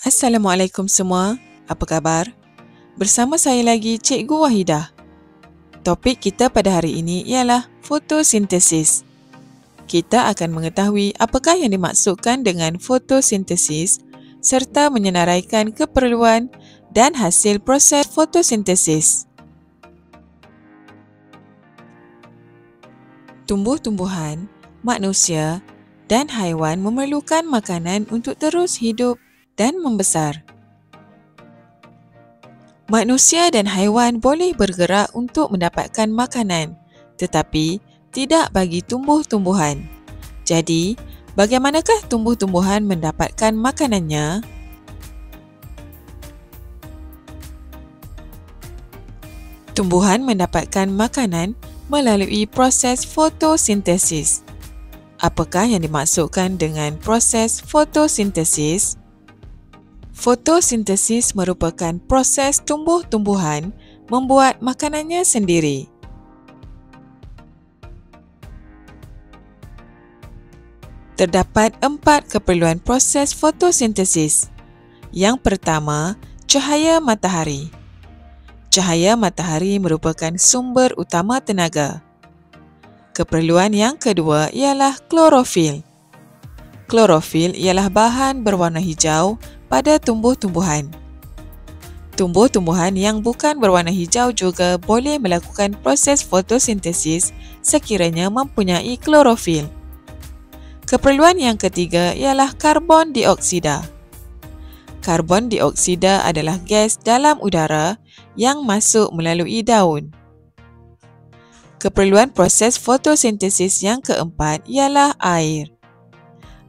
Assalamualaikum semua, apa khabar? Bersama saya lagi Cikgu Wahidah. Topik kita pada hari ini ialah fotosintesis. Kita akan mengetahui apakah yang dimaksudkan dengan fotosintesis serta menyenaraikan keperluan dan hasil proses fotosintesis. Tumbuh-tumbuhan, manusia dan haiwan memerlukan makanan untuk terus hidup dan membesar. Manusia dan haiwan boleh bergerak untuk mendapatkan makanan, tetapi tidak bagi tumbuh-tumbuhan. Jadi, bagaimanakah tumbuh-tumbuhan mendapatkan makanannya? Tumbuhan mendapatkan makanan melalui proses fotosintesis. Apakah yang dimaksudkan dengan proses fotosintesis? Fotosintesis merupakan proses tumbuh-tumbuhan membuat makanannya sendiri. Terdapat 4 keperluan proses fotosintesis. Yang pertama, cahaya matahari. Cahaya matahari merupakan sumber utama tenaga. Keperluan yang kedua ialah klorofil. Klorofil ialah bahan berwarna hijau pada tumbuh-tumbuhan. Tumbuh-tumbuhan yang bukan berwarna hijau juga boleh melakukan proses fotosintesis sekiranya mempunyai klorofil. Keperluan yang ketiga ialah karbon dioksida. Karbon dioksida adalah gas dalam udara yang masuk melalui daun. Keperluan proses fotosintesis yang keempat ialah air.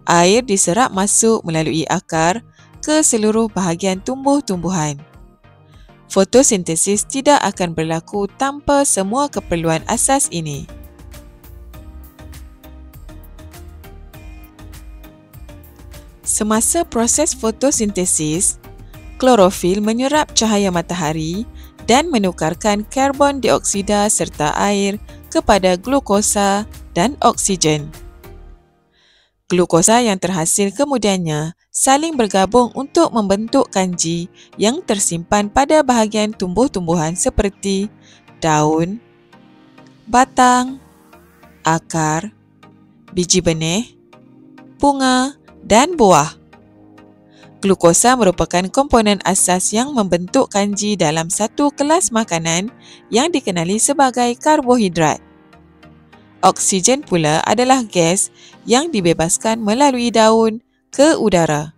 Air diserap masuk melalui akar ke seluruh bahagian tumbuh-tumbuhan. Fotosintesis tidak akan berlaku tanpa semua keperluan asas ini. Semasa proses fotosintesis, klorofil menyerap cahaya matahari dan menukarkan karbon dioksida serta air kepada glukosa dan oksigen. Glukosa yang terhasil kemudiannya saling bergabung untuk membentuk kanji yang tersimpan pada bahagian tumbuh-tumbuhan seperti daun, batang, akar, biji benih, bunga dan buah. Glukosa merupakan komponen asas yang membentuk kanji dalam satu kelas makanan yang dikenali sebagai karbohidrat. Oksigen pula adalah gas yang dibebaskan melalui daun ke udara.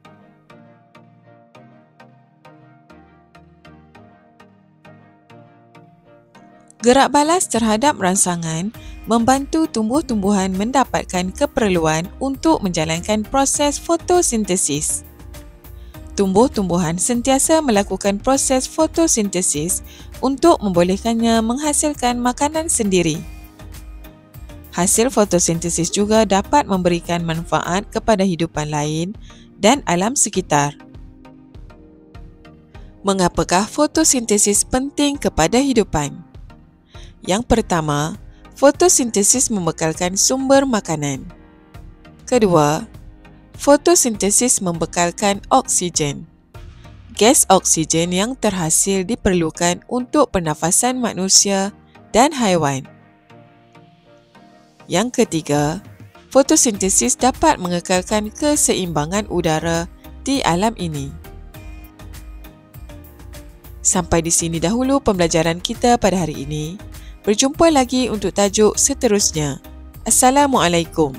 Gerak balas terhadap rangsangan membantu tumbuh-tumbuhan mendapatkan keperluan untuk menjalankan proses fotosintesis. Tumbuh-tumbuhan sentiasa melakukan proses fotosintesis untuk membolehkannya menghasilkan makanan sendiri. Hasil fotosintesis juga dapat memberikan manfaat kepada hidupan lain dan alam sekitar. Mengapakah fotosintesis penting kepada hidupan? Yang pertama, fotosintesis membekalkan sumber makanan. Kedua, fotosintesis membekalkan oksigen. Gas oksigen yang terhasil diperlukan untuk pernafasan manusia dan haiwan. Yang ketiga, fotosintesis dapat mengekalkan keseimbangan udara di alam ini. Sampai di sini dahulu pembelajaran kita pada hari ini. Berjumpa lagi untuk tajuk seterusnya. Assalamualaikum.